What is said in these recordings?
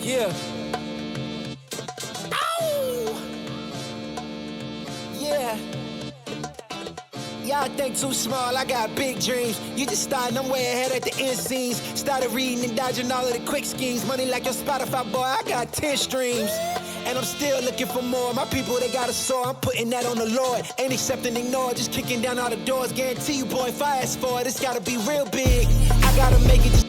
Yeah. Ow! Yeah. Y'all think too small, I got big dreams. You just starting, I'm way ahead at the end scenes. Started reading and dodging all of the quick schemes. Money like your Spotify, boy, I got 10 streams. And I'm still looking for more. My people, they got a soar, I'm putting that on the Lord. Ain't accepting, ignore, just kicking down all the doors. Guarantee you, boy, if I ask for it, it's gotta be real big. I gotta make it.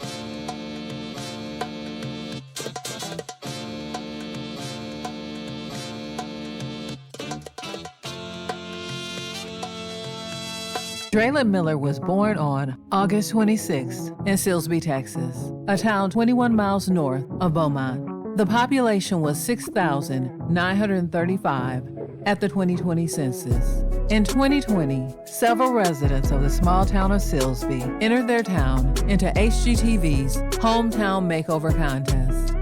Drelon Miller was born on August 26 in Silsby, Texas, a town 21 miles north of Beaumont. The population was 6,935 at the 2020 census. In 2020, several residents of the small town of Silsby entered their town into HGTV's Hometown Makeover Contest.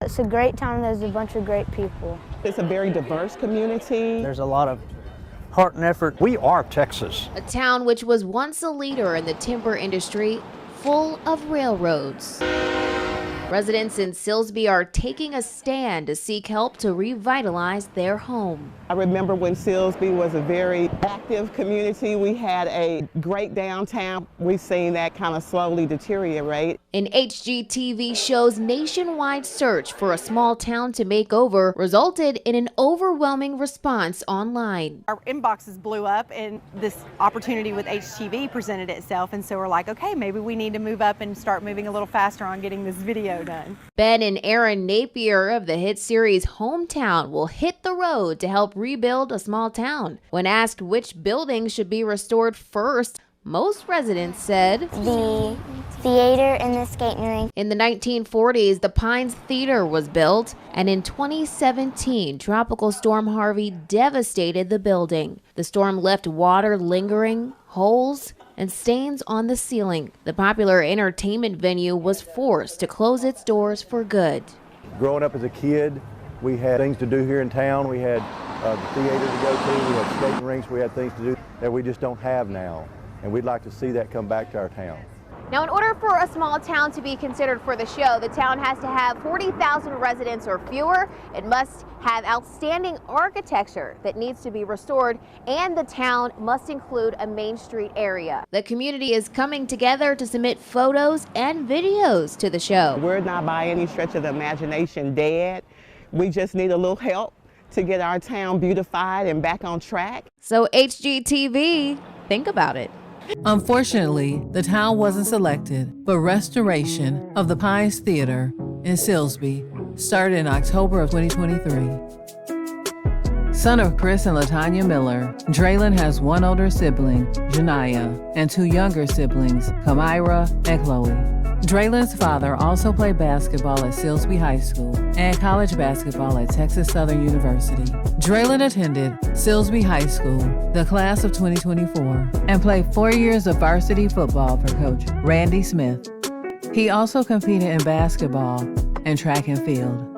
It's a great town. There's a bunch of great people. It's a very diverse community. There's a lot of heart and effort. We are Texas. A town which was once a leader in the timber industry, full of railroads. Residents in Silsby are taking a stand to seek help to revitalize their home. I remember when Silsby was a very active community. We had a great downtown. We've seen that kind of slowly deteriorate. An HGTV show's nationwide search for a small town to make over resulted in an overwhelming response online. Our inboxes blew up and this opportunity with HGTV presented itself, and so we're like, okay, maybe we need to move up and start moving a little faster on getting this video done. Ben and Aaron Napier of the hit series Hometown will hit the road to help rebuild a small town. When asked which buildings should be restored first, most residents said The theater and the skating rink. in the 1940s, the Pines Theater was built, and in 2017, Tropical Storm Harvey devastated the building. The storm left water lingering, holes, and stains on the ceiling. The popular entertainment venue was forced to close its doors for good. Growing up as a kid, we had things to do here in town. We had the theater to go to, we had skating rinks, we had things to do that we just don't have now. And we'd like to see that come back to our town. Now, in order for a small town to be considered for the show, the town has to have 40,000 residents or fewer. It must have outstanding architecture that needs to be restored, and the town must include a Main Street area. The community is coming together to submit photos and videos to the show. We're not by any stretch of the imagination dead. We just need a little help to get our town beautified and back on track. So HGTV, think about it. Unfortunately, the town wasn't selected, but restoration of the Pines Theater in Silsby started in October of 2023. Son of Chris and LaTanya Miller, Drelon has one older sibling, Janiyah, and two younger siblings, Kamira and Chloe. Drelon's father also played basketball at Silsby High School and college basketball at Texas Southern University. Drelon attended Silsby High School, the class of 2024, and played 4 years of varsity football for Coach Randy Smith. He also competed in basketball and track and field.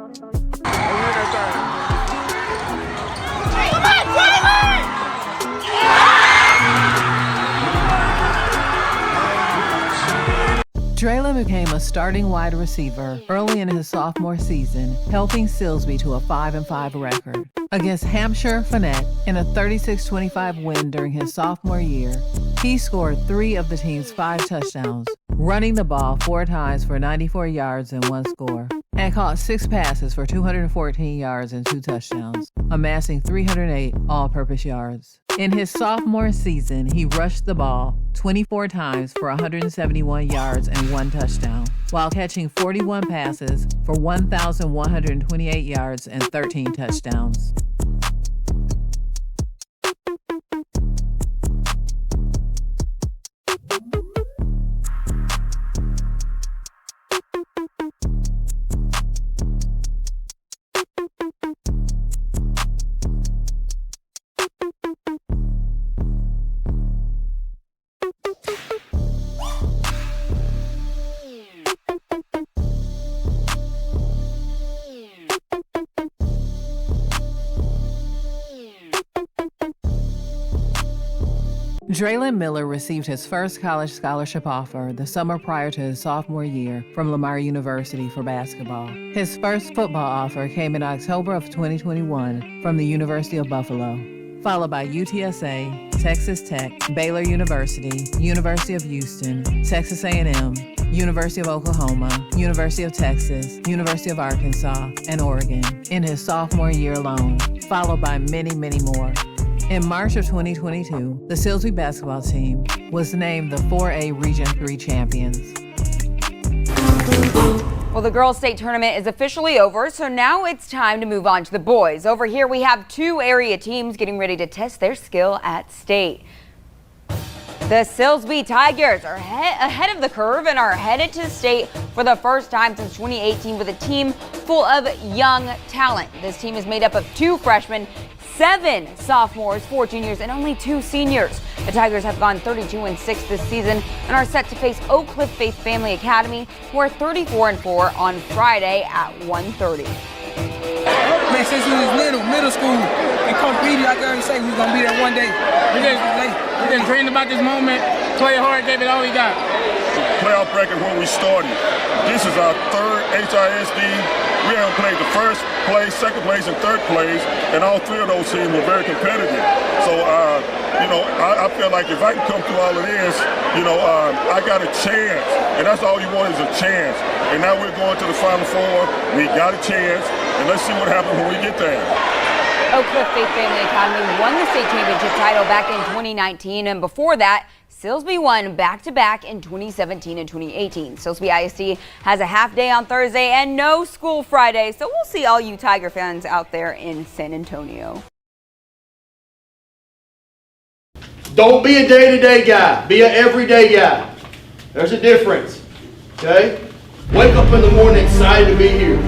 Drelon became a starting wide receiver early in his sophomore season, helping Silsby to a 5-5 record. Against Hampshire Fournette in a 36-25 win during his sophomore year, he scored 3 of the team's 5 touchdowns, running the ball 4 times for 94 yards and 1 score, and caught 6 passes for 214 yards and 2 touchdowns, amassing 308 all-purpose yards. In his sophomore season, he rushed the ball 24 times for 171 yards and 1 touchdown, while catching 41 passes for 1,128 yards and 13 touchdowns. Drelon Miller received his first college scholarship offer the summer prior to his sophomore year from Lamar University for basketball. His first football offer came in October of 2021 from the University of Buffalo, followed by UTSA, Texas Tech, Baylor University, University of Houston, Texas A&M, University of Oklahoma, University of Texas, University of Arkansas, and Oregon in his sophomore year alone, followed by many, many more. In March of 2022, the Silsby basketball team was named the 4A Region 3 champions. Well, the girls' state tournament is officially over, so now it's time to move on to the boys. Over here, we have two area teams getting ready to test their skill at state. The Silsbee Tigers are ahead of the curve and are headed to state for the first time since 2018 with a team full of young talent. This team is made up of 2 freshmen, 7 sophomores, 4 juniors, and only 2 seniors. The Tigers have gone 32-6 this season and are set to face Oak Cliff Faith Family Academy, who are 34-4 on Friday at 1:30. Man, since we was middle school, and Coach Beatty, like I already say, we was gonna be there one day. We just dreamed about this moment, played hard, gave it all we got. Playoff record when we started. This is our 3rd HISD. We haven't played the first place, second place, and third place, and all 3 of those teams were very competitive. So, I feel like if I can come through all of this, I got a chance, and that's all you want is a chance. And now we're going to the Final Four. We got a chance, and let's see what happens when we get there. Oak Cliff Faith Family Academy won the state championship title back in 2019, and before that, Silsby won back-to-back in 2017 and 2018. Silsby ISD has a half day on Thursday and no school Friday, so we'll see all you Tiger fans out there in San Antonio. Don't be a day-to-day guy. Be an everyday guy. There's a difference, okay? Wake up in the morning excited to be here.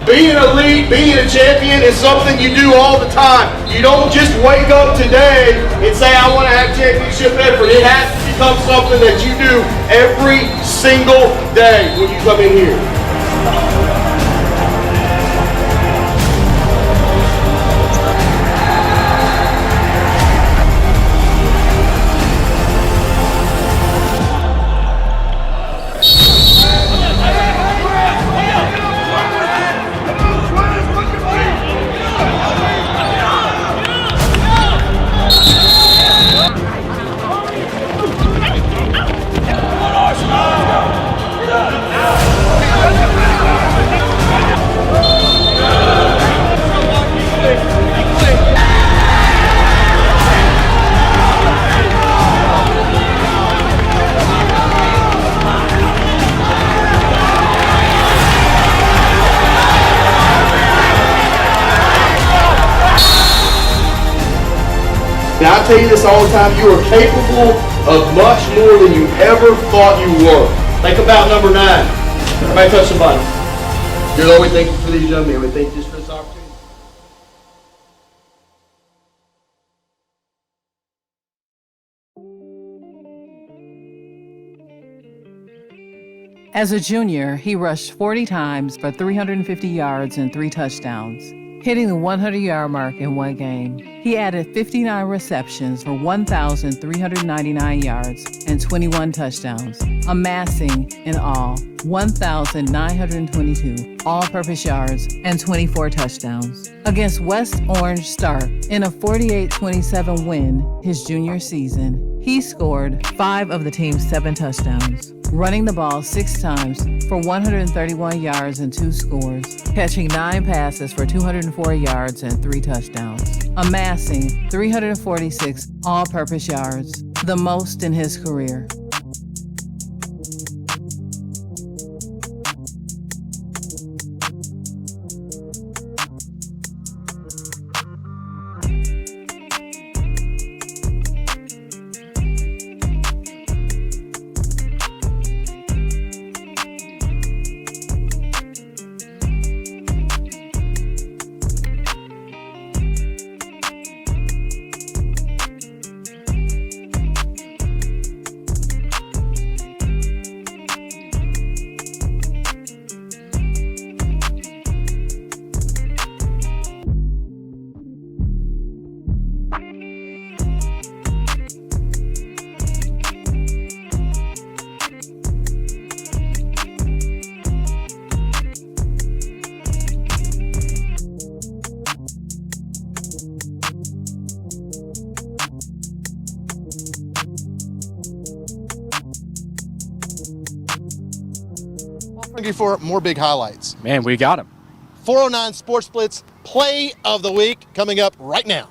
Being elite, being a champion is something you do all the time. You don't just wake up today and say, I want to have championship effort. It has to become something that you do every single day when you come in here. And I tell you this all the time, you are capable of much more than you ever thought you were. Think about number 9. Everybody touch somebody. Dear Lord, we thank you for these young men. We thank you just for this opportunity. As a junior, he rushed 40 times for 350 yards and 3 touchdowns, hitting the 100-yard mark in one game. He added 59 receptions for 1,399 yards and 21 touchdowns, amassing in all 1,922 all-purpose yards and 24 touchdowns. Against West Orange Stark in a 48-27 win his junior season, he scored 5 of the team's 7 touchdowns, running the ball 6 times for 131 yards and 2 scores, catching 9 passes for 204 yards and 3 touchdowns, amassing 346 all-purpose yards, the most in his career. Hungry for more big highlights. Man, we got him. 409 Sports Blitz Play of the Week coming up right now.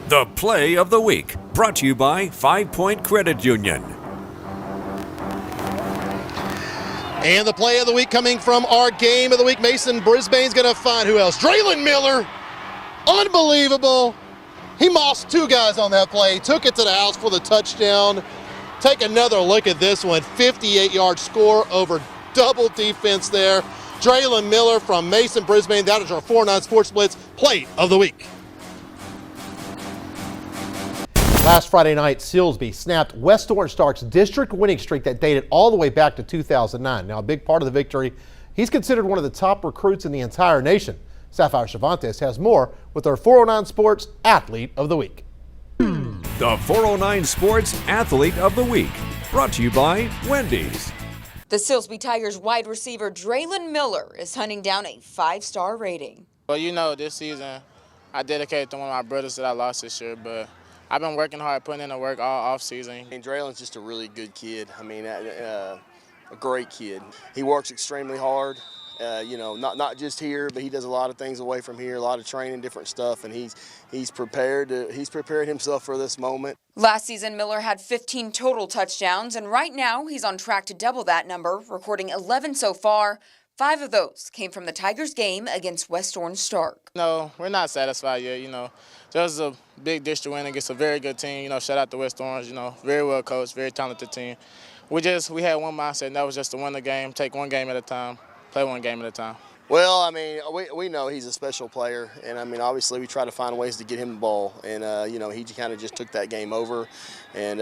The Play of the Week, brought to you by 5 Point Credit Union. And the Play of the Week coming from our Game of the Week. Mason Brisbane's going to find who else? Drelon Miller. Unbelievable. He mossed 2 guys on that play, took it to the house for the touchdown. Take another look at this one. 58-yard score over double defense there. Drelon Miller from Mason Brisbane. That is our 409 Sports Blitz Play of the Week. Last Friday night, Silsbee snapped West Orange Stark's district winning streak that dated all the way back to 2009. Now, a big part of the victory, he's considered one of the top recruits in the entire nation. Sapphire Cervantes has more with our 409 Sports Athlete of the Week. The 409 Sports Athlete of the Week, brought to you by Wendy's. The Silsby Tigers wide receiver Drelon Miller is hunting down a 5-star rating. Well, you know, this season I dedicated to one of my brothers that I lost this year, but I've been working hard, putting in the work all off season. And Drelon's just a really good kid. I mean, a great kid. He works extremely hard. You know, not just here, but he does a lot of things away from here, a lot of training, different stuff, and he's prepared himself for this moment. Last season, Miller had 15 total touchdowns, and right now he's on track to double that number, recording 11 so far. 5 of those came from the Tigers game against West Orange Stark. No, we're not satisfied yet, you know. Just a big district win against a very good team, you know, shout out to West Orange, you know, very well coached, very talented team. We had one mindset, and that was just to win the game, take one game at a time, play one game at a time. Well, I mean, we know he's a special player, and I mean, obviously we try to find ways to get him the ball, and you know, he kind of just took that game over, and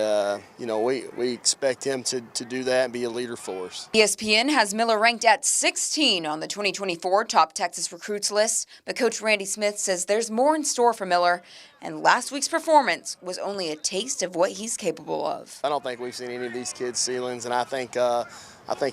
you know, we expect him to do that and be a leader for us. ESPN has Miller ranked at 16 on the 2024 Top Texas Recruits list, but Coach Randy Smith says there's more in store for Miller, and last week's performance was only a taste of what he's capable of. I don't think we've seen any of these kids' ceilings, and I think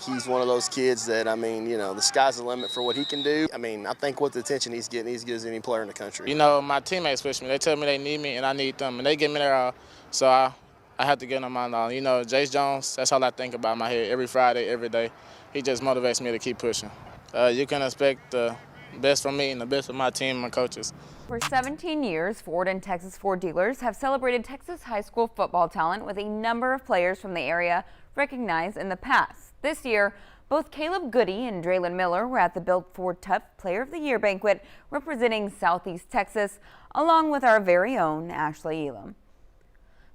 he's one of those kids that, I mean, you know, the sky's the limit for what he can do. I mean, I think with the attention he's getting, he's as good as any player in the country. You know, my teammates push me. They tell me they need me, and I need them, and they give me their all. So I have to give them my all. You know, Jace Jones, that's all I think about in my head every Friday, every day. He just motivates me to keep pushing. You can expect the best from me and the best from my team and my coaches. For 17 years, Ford and Texas Ford dealers have celebrated Texas high school football talent with a number of players from the area recognized in the past. This year, both Caleb Goody and Drelon Miller were at the Built Ford Tough Player of the Year banquet representing Southeast Texas, along with our very own Ashley Elam.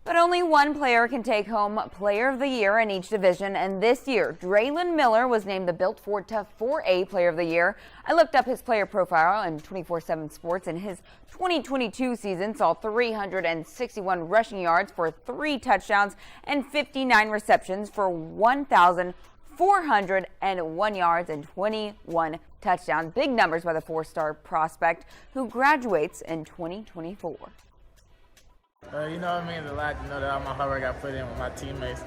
But only one player can take home Player of the Year in each division, and this year, Drelon Miller was named the Built Ford Tough 4A Player of the Year. I looked up his player profile in 24/7 Sports, and his 2022 season saw 361 rushing yards for 3 touchdowns and 59 receptions for 1,401 yards and 21 touchdowns. Big numbers by the 4-star prospect who graduates in 2024. You know, it means a lot, you know, that all my hard work I put in with my teammates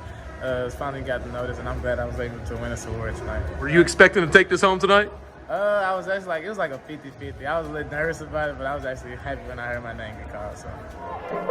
finally got the notice, and I'm glad I was able to win this award tonight. Were you expecting to take this home tonight? I was actually it was like a 50-50. I was a little nervous about it, but I was actually happy when I heard my name get called. So.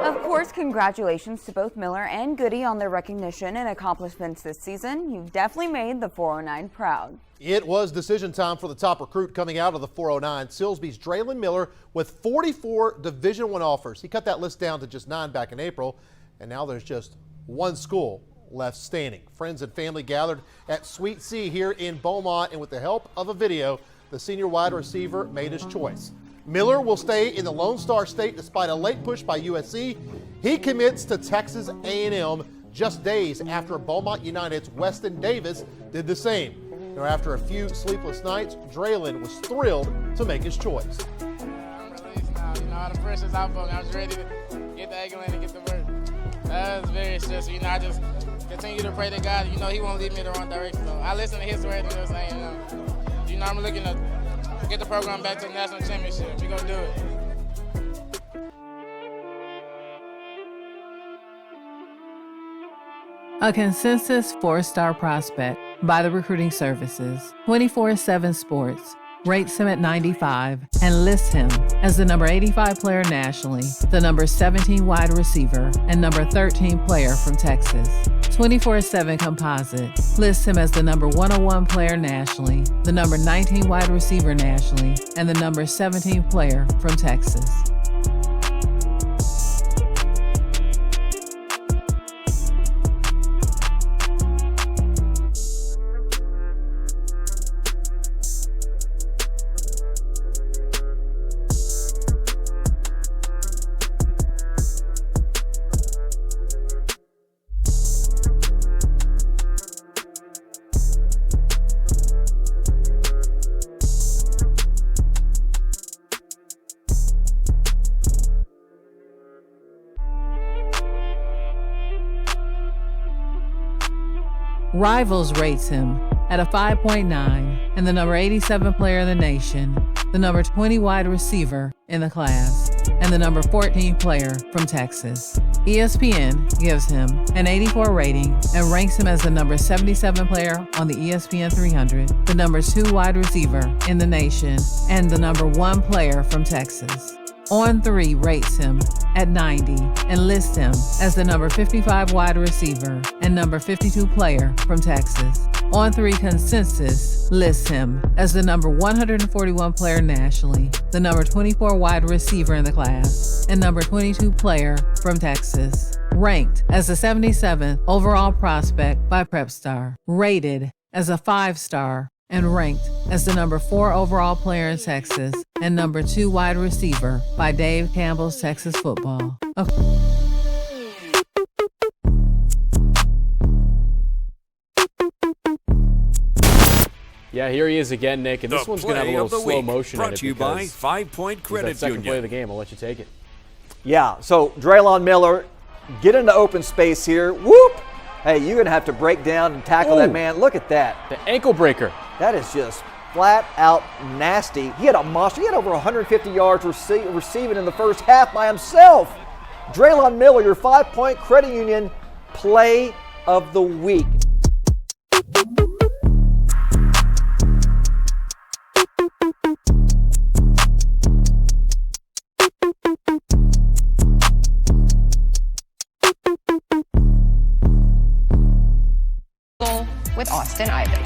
Of course, congratulations to both Miller and Goody on their recognition and accomplishments this season. You've definitely made the 409 proud. It was decision time for the top recruit coming out of the 409. Silsbee's Drelon Miller with 44 Division I offers. He cut that list down to just 9 back in April, and now there's just one school left standing. Friends and family gathered at Sweet C here in Beaumont, and with the help of a video, the senior wide receiver made his choice. Miller will stay in the Lone Star State despite a late push by USC. He commits to Texas A&M just days after Beaumont United's Weston Davis did the same. Now, after a few sleepless nights, Drelon was thrilled to make his choice. I'm released now. You know, all the pressure's off of me. I was ready to get the egg in and get the work. That was very stressful. You know, I just continue to pray to God. You know, He won't lead me in the wrong direction. So I listen to His word, you know what I'm saying? You know, I'm looking to get the program back to the national championship. We're going to do it. A consensus 4-star prospect by the recruiting services. 24/7 Sports rates him at 95 and lists him as the number 85 player nationally, the number 17 wide receiver, and number 13 player from Texas. 24/7 composite lists him as the number 101 player nationally, the number 19 wide receiver nationally, and the number 17 player from Texas. Rivals rates him at a 5.9 and the number 87 player in the nation, the number 20 wide receiver in the class, and the number 14 player from Texas. ESPN gives him an 84 rating and ranks him as the number 77 player on the ESPN 300, the number 2 wide receiver in the nation, and the number 1 player from Texas. On3 rates him at 90 and lists him as the number 55 wide receiver and number 52 player from Texas. On3 Consensus lists him as the number 141 player nationally, the number 24 wide receiver in the class, and number 22 player from Texas. Ranked as the 77th overall prospect by PrepStar. Rated as a 5-star and ranked as the number 4 overall player in Texas and number 2 wide receiver by Dave Campbell's Texas Football. Yeah, here he is again, Nick, and this one's going to have a little slow motion in it. Brought to you by 5 Point Credit Second Union. play of the game. I'll let you take it. Yeah, so Drelon Miller, get into open space here. Whoop! Hey, you're going to have to break down and tackle that man. Look at that. The ankle breaker. That is just flat out nasty. He had a monster. He had over 150 yards receiving in the first half by himself. Drelon Miller, your 5 Point Credit Union Play of the Week. With Austin Ivan.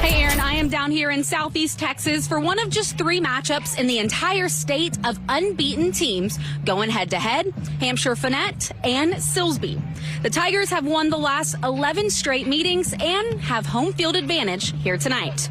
Hey Aaron, I am down here in Southeast Texas for one of just 3 matchups in the entire state of unbeaten teams going head-to-head, Hampshire Finette and Silsby. The Tigers have won the last 11 straight meetings and have home field advantage here tonight.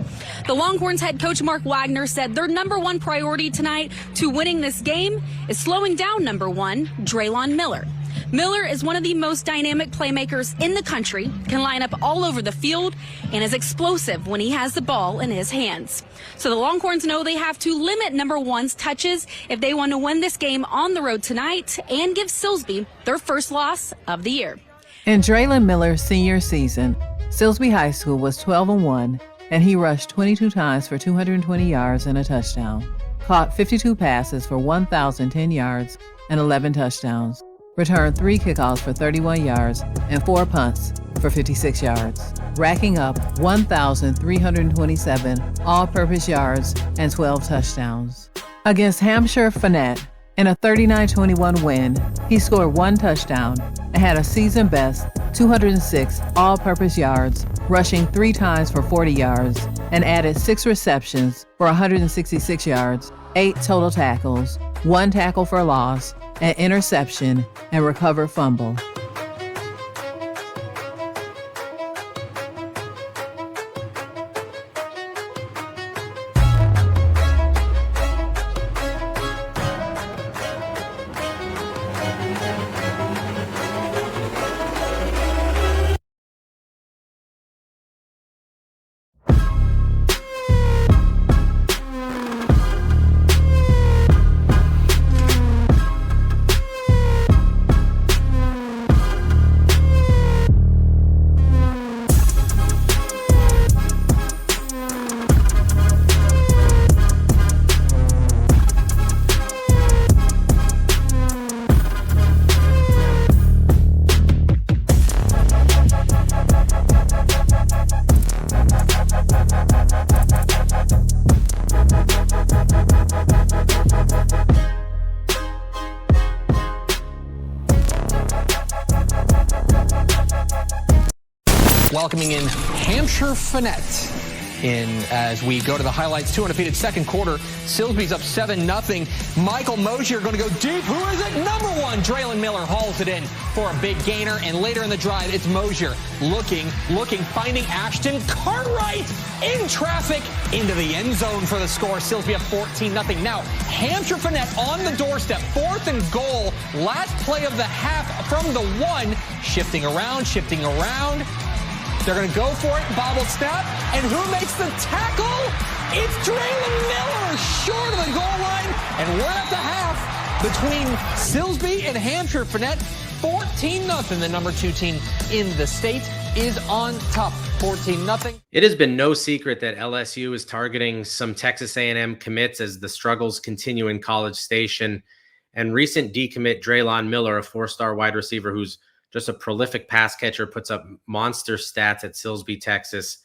The Longhorns head coach Mark Wagner said their number 1 priority tonight to winning this game is slowing down number 1, Drelon Miller. Miller is one of the most dynamic playmakers in the country, can line up all over the field, and is explosive when he has the ball in his hands. So the Longhorns know they have to limit number 1's touches if they want to win this game on the road tonight and give Silsby their first loss of the year. In Drelon Miller's senior season, Silsby High School was 12-1, and he rushed 22 times for 220 yards and a touchdown, caught 52 passes for 1,010 yards and 11 touchdowns, returned 3 kickoffs for 31 yards and 4 punts for 56 yards, racking up 1,327 all-purpose yards and 12 touchdowns. Against Hampshire Finette, in a 39-21 win, he scored 1 touchdown and had a season-best 206 all-purpose yards, rushing 3 times for 40 yards, and added 6 receptions for 166 yards, 8 total tackles, 1 tackle for loss, an interception, and recovered fumble. welcoming in Hampshire Finette. As we go to the highlights, 2 undefeated second quarter. Silsby's up 7-0. Michael Mosier going to go deep. Who is it? Number 1, Drelon Miller hauls it in for a big gainer. And later in the drive, it's Mosier looking, finding Ashton Cartwright in traffic into the end zone for the score. Silsby up 14-0. Now, Hampshire Finette on the doorstep. 4th and goal. Last play of the half from the 1. Shifting around. They're going to go for it, bobble snap, and who makes the tackle? It's Drelon Miller, short of the goal line, and we're at the half between Silsby and Hampshire Finette. 14-0. The number 2 team in the state is on top, 14-0. It has been no secret that LSU is targeting some Texas A&M commits as the struggles continue in College Station. And recent decommit Drelon Miller, a 4-star wide receiver who's just a prolific pass catcher, puts up monster stats at Silsbee, Texas,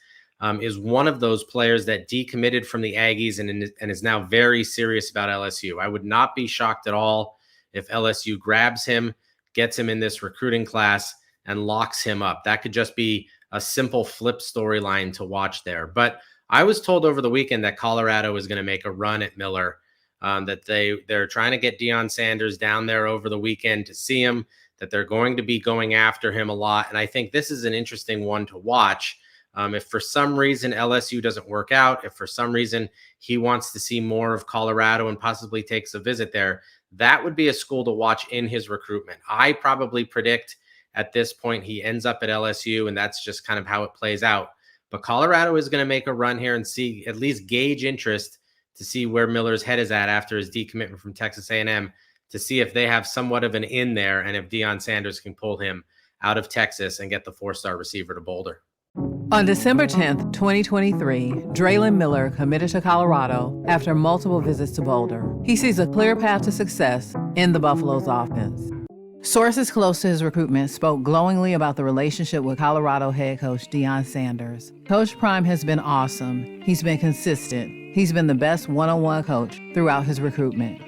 is one of those players that decommitted from the Aggies and is now very serious about LSU. I would not be shocked at all if LSU grabs him, gets him in this recruiting class, and locks him up. That could just be a simple flip storyline to watch there. But I was told over the weekend that Colorado is going to make a run at Miller, that they're trying to get Deion Sanders down there over the weekend to see him, that they're going to be going after him a lot. And I think this is an interesting one to watch. If for some reason LSU doesn't work out, if for some reason he wants to see more of Colorado and possibly takes a visit there, that would be a school to watch in his recruitment. I probably predict at this point he ends up at LSU, and that's just kind of how it plays out. But Colorado is going to make a run here and see, at least gauge interest to see where Miller's head is at after his decommitment from Texas A&M, to see if they have somewhat of an in there and if Deion Sanders can pull him out of Texas and get the 4-star receiver to Boulder. On December 10th, 2023, Drelon Miller committed to Colorado after multiple visits to Boulder. He sees a clear path to success in the Buffaloes offense. Sources close to his recruitment spoke glowingly about the relationship with Colorado head coach Deion Sanders. Coach Prime has been awesome. He's been consistent. He's been the best one-on-one coach throughout his recruitment.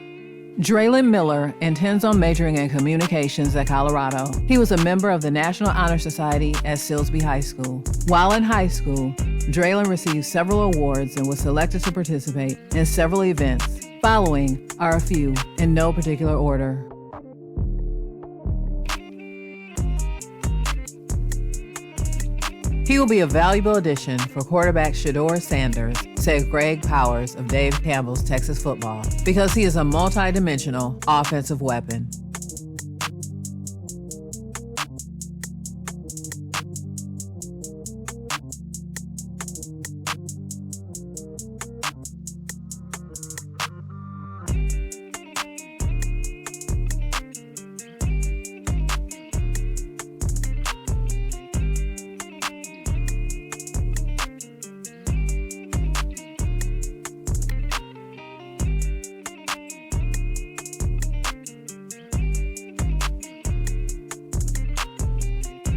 Drelon Miller intends on majoring in communications at Colorado. He was a member of the National Honor Society at Silsby High School. While in high school, Drelon received several awards and was selected to participate in several events. Following are a few in no particular order. He will be a valuable addition for quarterback Shedeur Sanders, said Greg Powers of Dave Campbell's Texas Football, because he is a multi-dimensional offensive weapon.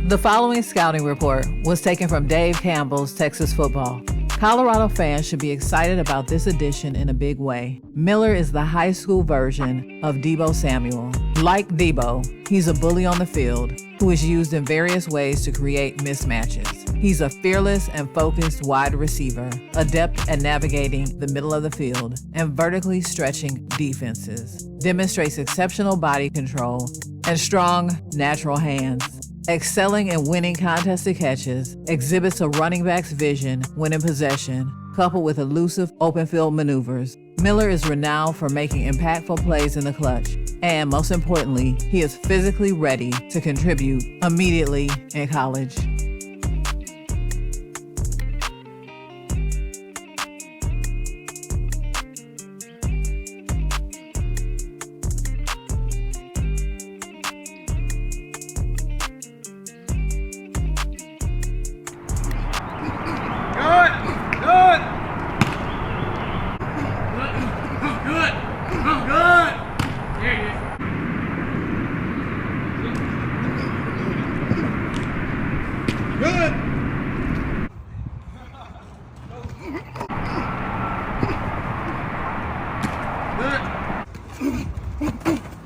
The following scouting report was taken from Dave Campbell's Texas Football. Colorado fans should be excited about this addition in a big way. Miller is the high school version of Deebo Samuel. Like Deebo, he's a bully on the field who is used in various ways to create mismatches. He's a fearless and focused wide receiver, adept at navigating the middle of the field and vertically stretching defenses, demonstrates exceptional body control and strong, natural hands. Excelling in winning contested catches, exhibits a running back's vision when in possession, coupled with elusive open field maneuvers. Miller is renowned for making impactful plays in the clutch, and most importantly, he is physically ready to contribute immediately in college.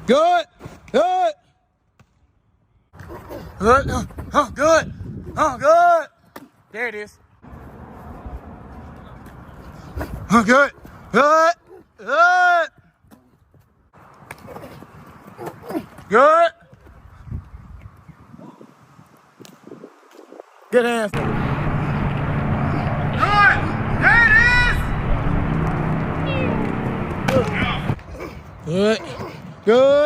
Good. Good. Good. Oh, good. Oh, good. There it is. Good. Good. Good. Good. Good answer. Good. There it is. Good. Good.